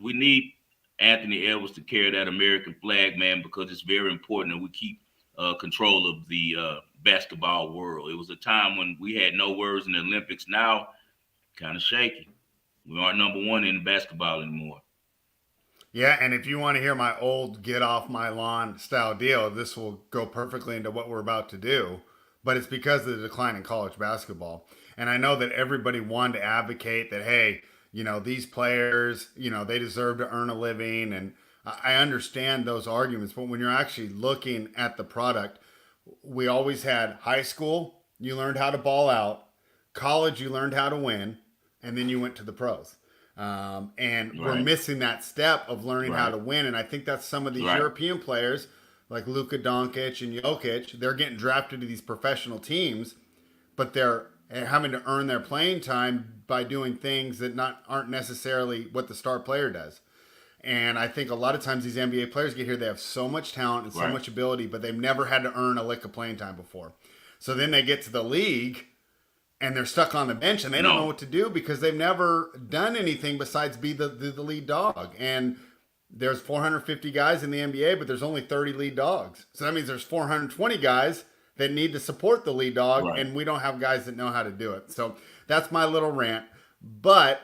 C: we need Anthony Edwards to carry that American flag, man, because it's very important that we keep control of the basketball world. It was a time when we had no words in the Olympics. Now, kind of shaky. We aren't number one in basketball anymore.
A: Yeah, and if you want to hear my old get off my lawn style deal, this will go perfectly into what we're about to do. But it's because of the decline in college basketball. And I know that everybody wanted to advocate that, hey, these players, they deserve to earn a living. And I understand those arguments. But when you're actually looking at the product, we always had high school, you learned how to ball out. College, you learned how to win, and then you went to the pros. And we're
C: Right.
A: missing that step of learning how
C: Right.
A: to win. And I think that's some of these
C: Right.
A: European players like Luka Doncic and Jokic. They're getting drafted to these professional teams, but they're having to earn their playing time by doing things that aren't necessarily what the star player does. And I think a lot of times these NBA players get here, they have so much talent and so
C: Right.
A: much ability, but they've never had to earn a lick of playing time before. So then they get to the league and they're stuck on the bench and they don't know
C: No.
A: what to do because they've never done anything besides be the lead dog. And there's 450 guys in the NBA, but there's only 30 lead dogs. So that means there's 420 guys that need to support the lead dog,
C: Right.
A: and we don't have guys that know how to do it. So that's my little rant. But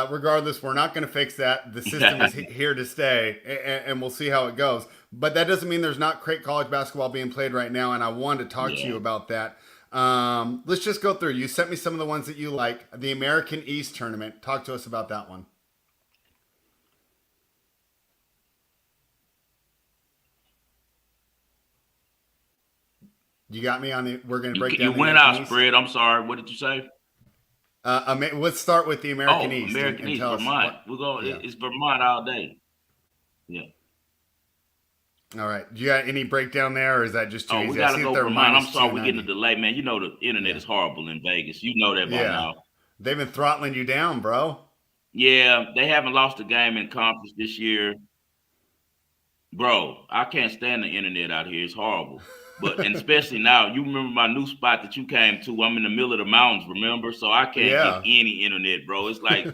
A: regardless, we're not going to fix that. The system is here to stay, and we'll see how it goes. But that doesn't mean there's not great college basketball being played right now, and I wanted to talk to you about that. Let's just go through. You sent me some of the ones that you like. The American East tournament. Talk to us about that one. You got me on the. We're going to break
C: You
A: down. The
C: went
A: American
C: out
A: East.
C: spread. I'm sorry. What did you say?
A: Let's start with the American East.
C: American East,
A: tell us
C: Vermont.
A: what-
C: We're going.
A: yeah.
C: It's Vermont all day. Yeah.
A: All right. Do you got any breakdown there, or is that just too easy?
C: We gotta go Vermont. I'm sorry, we're getting a
A: 290.
C: delay, man. You know the internet is horrible in Vegas. You know that by
A: Yeah.
C: now.
A: They've been throttling you down, bro.
C: Yeah, they haven't lost a game in conference this year. Bro, I can't stand the internet out here. It's horrible. And especially now, you remember my new spot that you came to. I'm in the middle of the mountains, remember? So I can't get any internet, bro. It's like,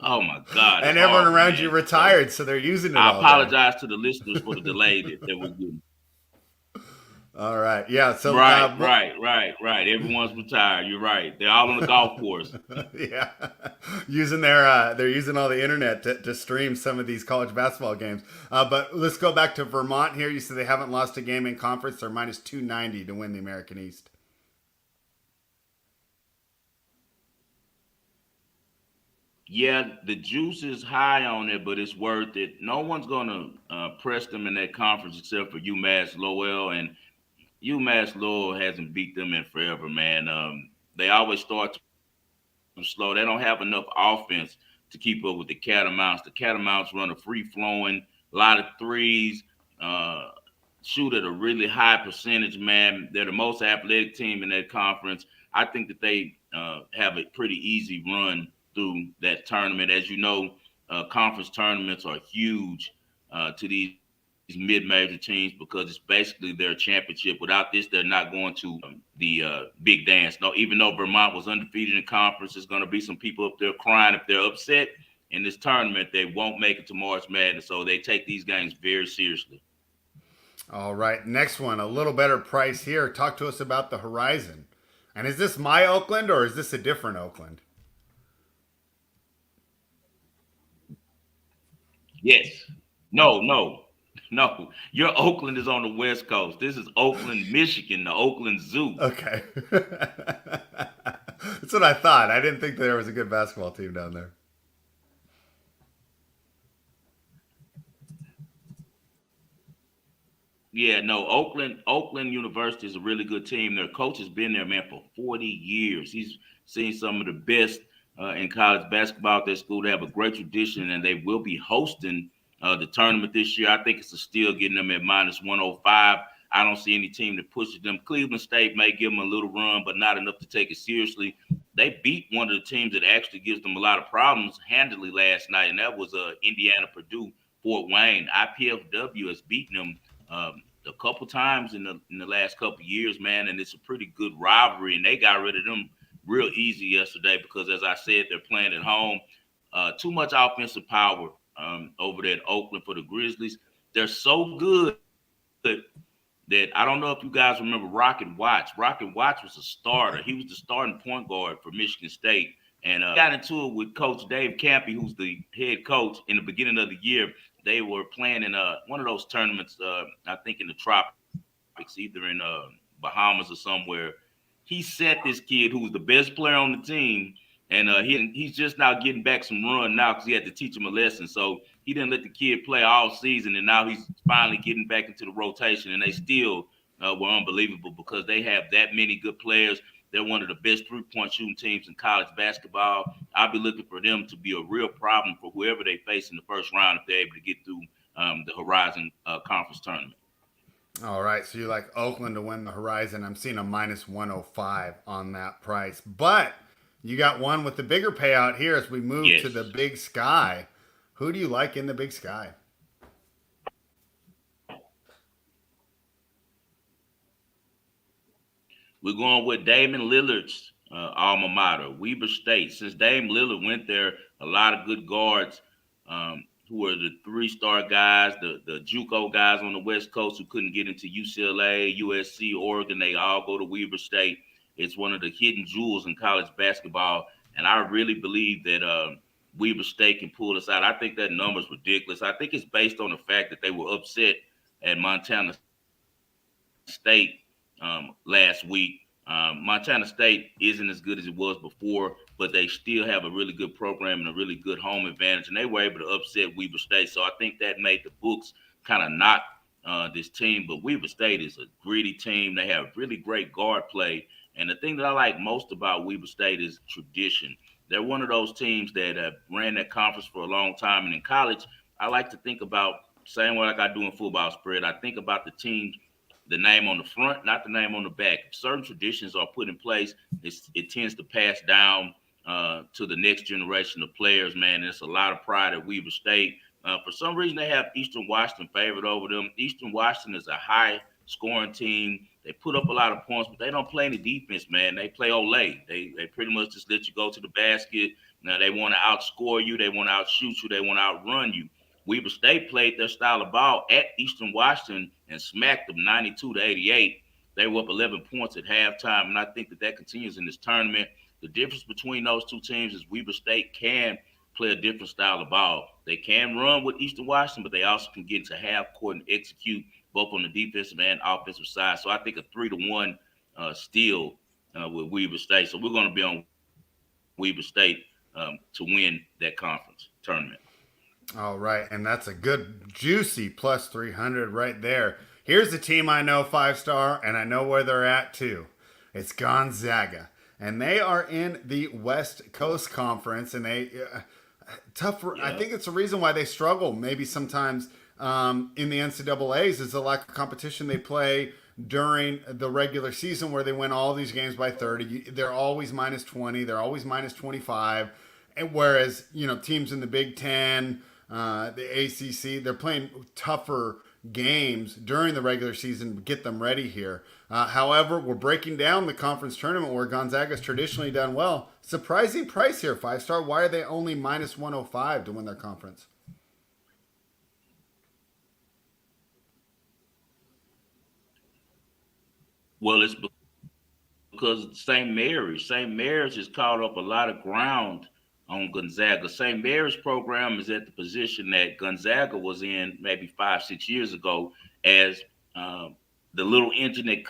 C: oh my God.
A: And
C: it's
A: everyone
C: horrible,
A: around
C: man.
A: you retired, so they're using it
C: I
A: all day.
C: apologize to the listeners for the delay that we're getting.
A: All right. Yeah. So
C: Right. Everyone's retired. You're right. They're all on the golf course.
A: yeah, they're using all the internet to stream some of these college basketball games. But let's go back to Vermont here. You said they haven't lost a game in conference. They're minus 290 to win the American East.
C: Yeah, the juice is high on it, but it's worth it. No one's gonna press them in that conference except for UMass Lowell, and UMass Lowell hasn't beat them in forever, man. They always start too slow. They don't have enough offense to keep up with the Catamounts. The Catamounts run a free-flowing, lot of threes, shoot at a really high percentage, man. They're the most athletic team in that conference. I think that they have a pretty easy run through that tournament. As you know, conference tournaments are huge to these mid-major teams because it's basically their championship. Without this, they're not going to the big dance. No, even though Vermont was undefeated in conference, there's going to be some people up there crying if they're upset in this tournament. They won't make it to March Madness, so they take these games very seriously.
A: All right, next one, a little better price here. Talk to us about the Horizon. And is this my Oakland or is this a different Oakland?
C: Yes. No. Your Oakland is on the West Coast. This is Oakland, Michigan, the Oakland Zoo.
A: Okay. That's what I thought. I didn't think there was a good basketball team down there.
C: Yeah, no, Oakland University is a really good team. Their coach has been there, man, for 40 years. He's seen some of the best in college basketball at their school. They have a great tradition, and they will be hosting the tournament this year. I think it's a steal getting them at minus 105. I don't see any team that pushes them. Cleveland State may give them a little run, but not enough to take it seriously. They beat one of the teams that actually gives them a lot of problems handily last night, and that was Indiana Purdue Fort Wayne. IPFW has beaten them a couple times in the last couple of years, man, and it's a pretty good rivalry. And they got rid of them real easy yesterday because, as I said, they're playing at home. Too much offensive power over there at Oakland for the Grizzlies. They're so good that I don't know if you guys remember Rocket Watts. Rocket Watts was a starter. He was the starting point guard for Michigan State. And got into it with Coach Dave Campy, who's the head coach, in the beginning of the year. They were playing in one of those tournaments, I think in the tropics, either in Bahamas or somewhere. He set this kid who was the best player on the team, and he's just now getting back some run now because he had to teach him a lesson. So he didn't let the kid play all season, and now he's finally getting back into the rotation, and they still were unbelievable because they have that many good players. They're one of the best three-point shooting teams in college basketball. I'll be looking for them to be a real problem for whoever they face in the first round if they're able to get through the Horizon Conference tournament.
A: All right, so you like Oakland to win the Horizon. I'm seeing a minus 105 on that price. But you got one with the bigger payout here as we move to the Big Sky. Who do you like in the Big Sky?
C: We're going with Damian Lillard's alma mater, Weber State. Since Dame Lillard went there, a lot of good guards who are the three-star guys, the JUCO guys on the West Coast who couldn't get into UCLA, USC, Oregon, they all go to Weber State. It's one of the hidden jewels in college basketball, and I really believe that Weber State can pull us out. I think that number's ridiculous. I think it's based on the fact that they were upset at Montana State last week. Montana State isn't as good as it was before, but they still have a really good program and a really good home advantage, and they were able to upset Weber State. So I think that made the books kind of knock this team. But Weber State is a gritty team. They have really great guard play. And the thing that I like most about Weber State is tradition. They're one of those teams that have ran that conference for a long time. And in college, I like to think about, same way like I do in football spread, I think about the teams, the name on the front, not the name on the back. If certain traditions are put in place, it tends to pass down to the next generation of players, man. There's a lot of pride at Weber State. For some reason, they have Eastern Washington favored over them. Eastern Washington is a high-scoring team. They put up a lot of points, but they don't play any defense, man. They play Olay. They pretty much just let you go to the basket. Now, they want to outscore you. They want to outshoot you. They want to outrun you. Weber State played their style of ball at Eastern Washington and smacked them 92-88. They were up 11 points at halftime, and I think that continues in this tournament. The difference between those two teams is Weber State can play a different style of ball. They can run with Eastern Washington, but they also can get into half court and execute both on the defensive and offensive side. So I think a 3-1 steal with Weber State. So we're going to be on Weber State to win that conference tournament.
A: All right, and that's a good, juicy plus 300 right there. Here's the team I know 5-star, and I know where they're at too. It's Gonzaga, and they are in the West Coast Conference, and they tough. Yeah. I think it's the reason why they struggle. Maybe sometimes in the NCAA's is the lack of competition they play during the regular season, where they win all these games by 30. They're always minus 20. They're always minus 25. And whereas teams in the Big Ten, the ACC, they're playing tougher games during the regular season to get them ready here. However, we're breaking down the conference tournament where Gonzaga's traditionally done well. Surprising price here, 5-star. Why are they only minus 105 to win their conference?
C: Well, it's because St. Mary's has caught up a lot of ground on Gonzaga. St. Mary's program is at the position that Gonzaga was in maybe 5-6 years ago as the little engine that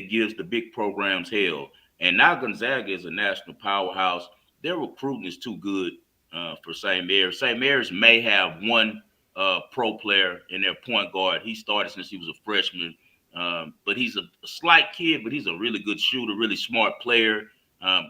C: gives the big programs hell. And now Gonzaga is a national powerhouse. Their recruiting is too good for St. Mary's. St. Mary's may have one pro player in their point guard. He started since he was a freshman. But he's a slight kid, but he's a really good shooter, really smart player.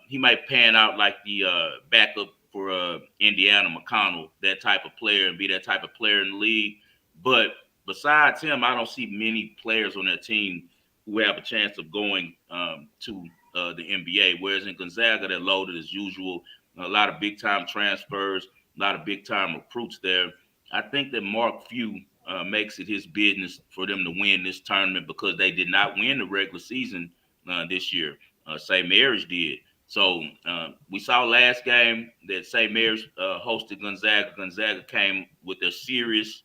C: He might pan out like the backup for Indiana McConnell, that type of player, and be that type of player in the league. But besides him, I don't see many players on that team who have a chance of going to the NBA. Whereas in Gonzaga, they're loaded as usual. A lot of big-time transfers, a lot of big-time recruits there. I think that Mark Few makes it his business for them to win this tournament because they did not win the regular season this year. St. Mary's did. So we saw last game that St. Mary's hosted Gonzaga. Gonzaga came with their serious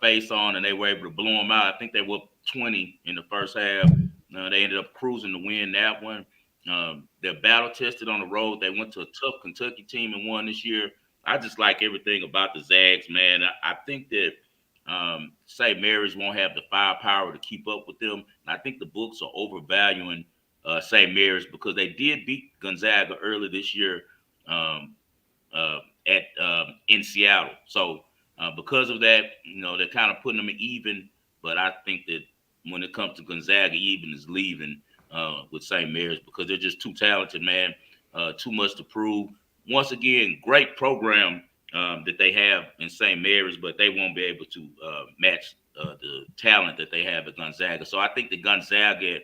C: face on, and they were able to blow them out. I think they were up 20 in the first half. They ended up cruising to win that one. They're battle tested on the road. They went to a tough Kentucky team and won this year. I just like everything about the Zags, man. I think that St. Mary's won't have the firepower to keep up with them. And I think the books are overvaluing St. Mary's because they did beat Gonzaga early this year in Seattle. So because of that, they're kind of putting them even. But I think that when it comes to Gonzaga, even is leaving with St. Mary's because they're just too talented, man. Too much to prove. Once again, great program that they have in St. Mary's, but they won't be able to match the talent that they have at Gonzaga. So I think the Gonzaga,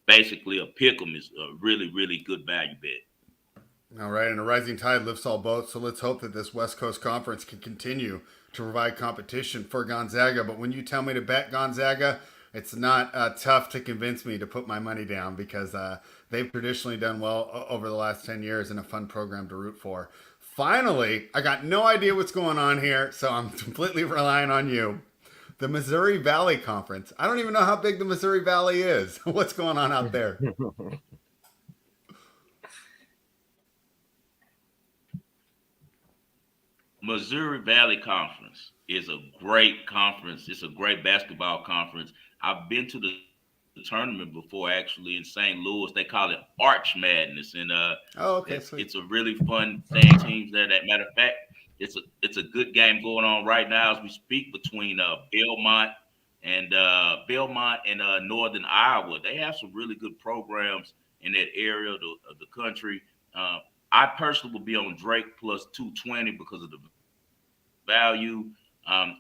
C: basically a pick 'em, is a really, really good value bet.
A: All right, and a rising tide lifts all boats, so let's hope that this West Coast Conference can continue to provide competition for Gonzaga. But when you tell me to bet Gonzaga, it's not tough to convince me to put my money down because they've traditionally done well over the last 10 years and a fun program to root for. Finally, I got no idea what's going on here, so I'm completely relying on you. The Missouri Valley Conference. I don't even know how big the Missouri Valley is. What's going on out there?
C: Missouri Valley Conference is a great conference. It's a great basketball conference. I've been to the tournament before, actually, in St. Louis. They call it Arch Madness, and it's a really fun thing. Teams there. That matter of fact, it's a good game going on right now as we speak between Belmont and Northern Iowa. They have some really good programs in that area of the country. I personally will be on Drake plus 220 because of the value.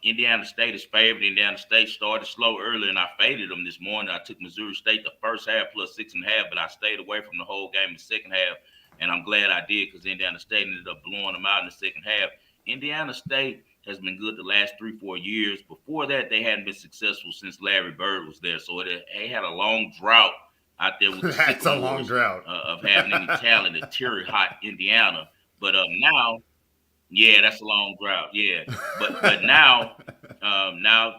C: Indiana State is favored. Indiana State started slow early, and I faded them this morning. I took Missouri State the first half plus 6.5, but I stayed away from the whole game in the second half, and I'm glad I did because Indiana State ended up blowing them out in the second half. Indiana State has been good the last 3-4 years. Before that, they hadn't been successful since Larry Bird was there, so they had a long drought out there with the
A: That's a long drought
C: of having any talent at Terry Hot, Indiana. But now, yeah, that's a long drought. Yeah, but now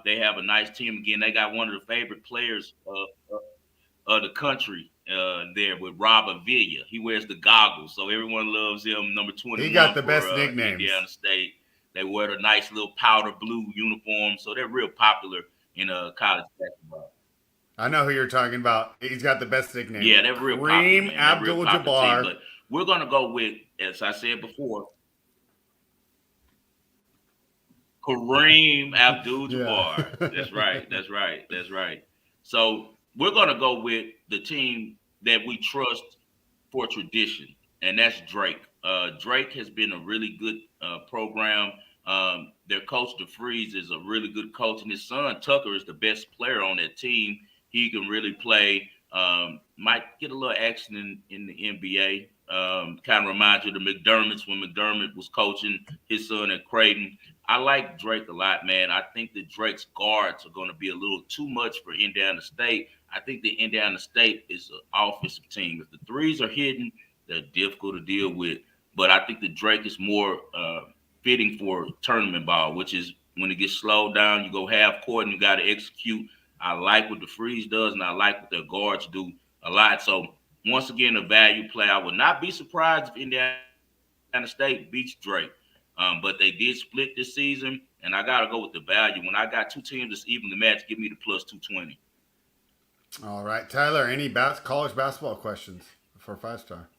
C: they have a nice team again. They got one of the favorite players of the country there with Rob Avila. He wears the goggles, so everyone loves him. Number 21.
A: He got the best nicknames.
C: Indiana State. They wear the nice little powder blue uniform, so they're real popular in college basketball.
A: I know who you're talking about. He's got the best nickname.
C: Yeah, they're real popular.
A: Kareem Abdul-Jabbar.
C: But we're going to go with, as I said before, Kareem Abdul-Jabbar. Yeah. That's right. So we're going to go with the team that we trust for tradition, and that's Drake. Drake has been a really good program. Their coach, DeFreeze, is a really good coach, and his son, Tucker, is the best player on that team. He can really play. Might get a little action in the NBA. Kind of reminds you of the McDermotts when McDermott was coaching his son at Creighton. I like Drake a lot, man. I think that Drake's guards are going to be a little too much for Indiana State. I think that Indiana State is an offensive team. If the threes are hidden, they're difficult to deal with. But I think that Drake is more fitting for tournament ball, which is when it gets slowed down, you go half court and you got to execute. I like what DeFreeze does, and I like what their guards do a lot. So, once again, a value play. I would not be surprised if Indiana State beats Drake. But they did split this season, and I got to go with the value. When I got two teams that's evenly matched, give me the plus 220.
A: All right. Tyler, any college basketball questions for 5-star?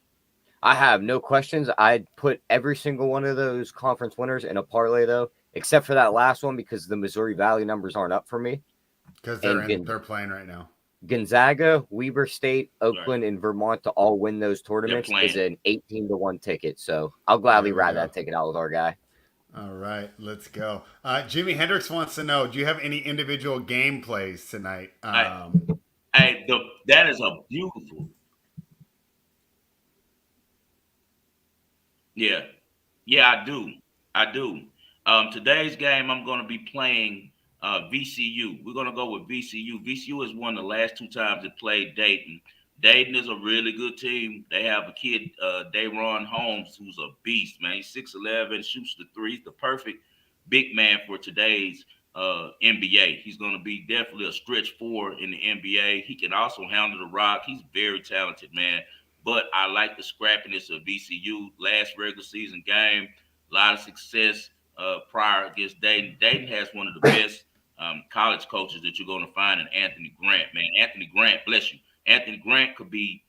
B: I have no questions. I'd put every single one of those conference winners in a parlay, though, except for that last one because the Missouri Valley numbers aren't up for me.
A: Because they're playing right now.
B: Gonzaga, Weber State, Oakland, and Vermont to all win those tournaments is an 18-1 ticket. So I'll gladly ride that ticket out with our guy.
A: All right, let's go. Jimi Hendrix wants to know, do you have any individual game plays tonight?
C: That is a beautiful. Yeah, I do. Today's game, I'm going to be playing VCU. We're going to go with VCU. VCU has won the last 2 times it played Dayton. Dayton is a really good team. They have a kid, Dayron Holmes, who's a beast, man. He's 6'11", shoots the three. He's the perfect big man for today's NBA. He's going to be definitely a stretch 4 in the NBA. He can also handle the rock. He's very talented, man. But I like the scrappiness of VCU. Last regular season game, a lot of success prior against Dayton. Dayton has one of the best college coaches that you're going to find in Anthony Grant, man. Anthony Grant, bless you. Anthony Grant could be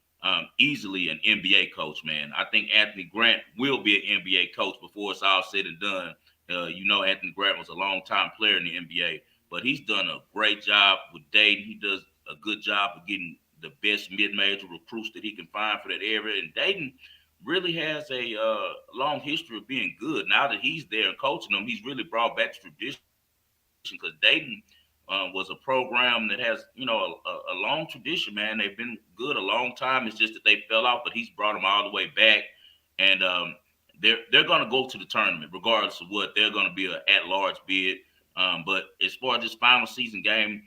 C: easily an NBA coach, man. I think Anthony Grant will be an NBA coach before it's all said and done. Anthony Grant was a long-time player in the NBA, but he's done a great job with Dayton. He does a good job of getting the best mid-major recruits that he can find for that area. And Dayton really has a long history of being good. Now that he's there and coaching them, he's really brought back tradition because Dayton was a program that has, a long tradition, man. They've been good a long time. It's just that they fell off, but he's brought them all the way back. And they're going to go to the tournament regardless of what. They're going to be an at-large bid. But as far as this final season game,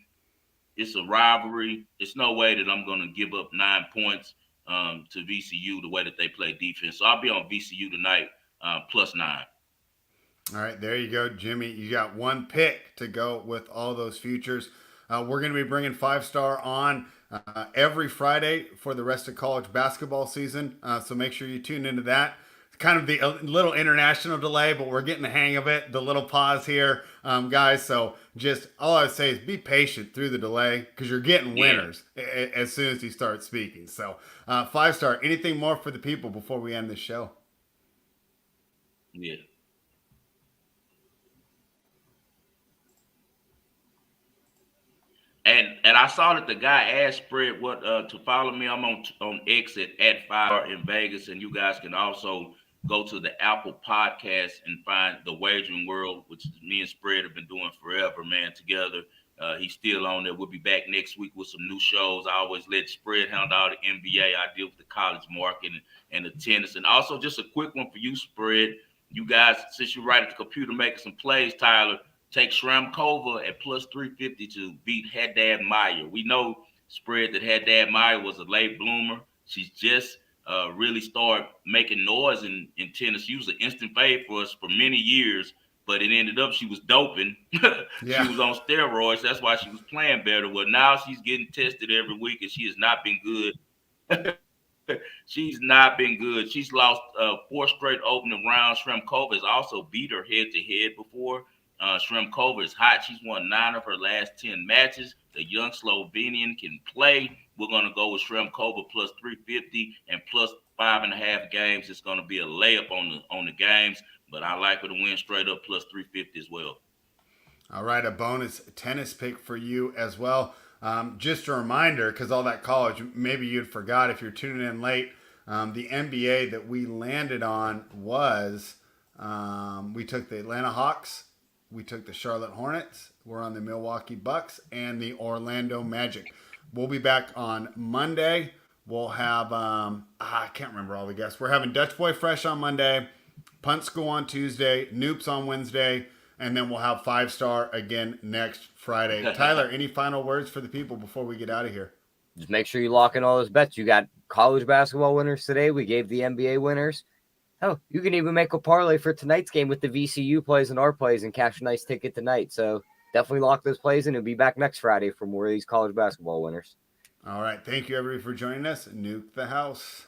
C: it's a rivalry. It's no way that I'm going to give up 9 points to VCU the way that they play defense. So I'll be on VCU tonight, +9.
A: All right, there you go, Jimmy. You got one pick to go with all those futures. We're going to be bringing 5-Star on every Friday for the rest of college basketball season. So make sure you tune into that. It's kind of a little international delay, but we're getting the hang of it. The little pause here, guys. So just all I would say is be patient through the delay because you're getting winners as soon as you start speaking. So 5-Star, anything more for the people before we end this show?
C: Yeah. And I saw that the guy asked Spread what to follow me. I'm on X at 5 in Vegas, and you guys can also go to the Apple Podcast and find the Wagering World, which me and Spread have been doing forever, man, together. He's still on there. We'll be back next week with some new shows. I always let Spread handle all the NBA. I deal with the college market and the tennis. And also just a quick one for you, Spread. You guys, since you're right at the computer making some plays, Tyler, take Shramkova at +350 to beat Haddad Meyer. We know, Spread, that Haddad Meyer was a late bloomer. She's just really started making noise in tennis. She was an instant fave for us for many years, but it ended up she was doping.
A: Yeah.
C: She was on steroids. That's why she was playing better. Well, now she's getting tested every week, and she has not been good. She's not been good. She's lost 4 straight opening rounds. Shramkova has also beat her head-to-head before. Shramkova is hot. She's won 9 of her last 10 matches. The young Slovenian can play. We're going to go with Shramkova +350 and +5.5 games. It's going to be a layup on the games, but I like her to win straight up +350 as well.
A: All right, a bonus tennis pick for you as well. Just a reminder, because all that college, maybe you'd forgot if you're tuning in late, the NBA that we landed on was we took the Atlanta Hawks, we took the Charlotte Hornets, we're on the Milwaukee Bucks, and the Orlando Magic. We'll be back on Monday. We'll have, I can't remember all the guests. We're having Dutch Boy Fresh on Monday, Punt School on Tuesday, Noops on Wednesday, and then we'll have 5-Star again next Friday. Tyler, any final words for the people before we get out of here?
B: Just make sure you lock in all those bets. You got college basketball winners today. We gave the NBA winners. Oh, you can even make a parlay for tonight's game with the VCU plays and our plays and cash a nice ticket tonight. So definitely lock those plays in and be back next Friday for more of these college basketball winners.
A: All right. Thank you, everybody, for joining us. Nuke the house.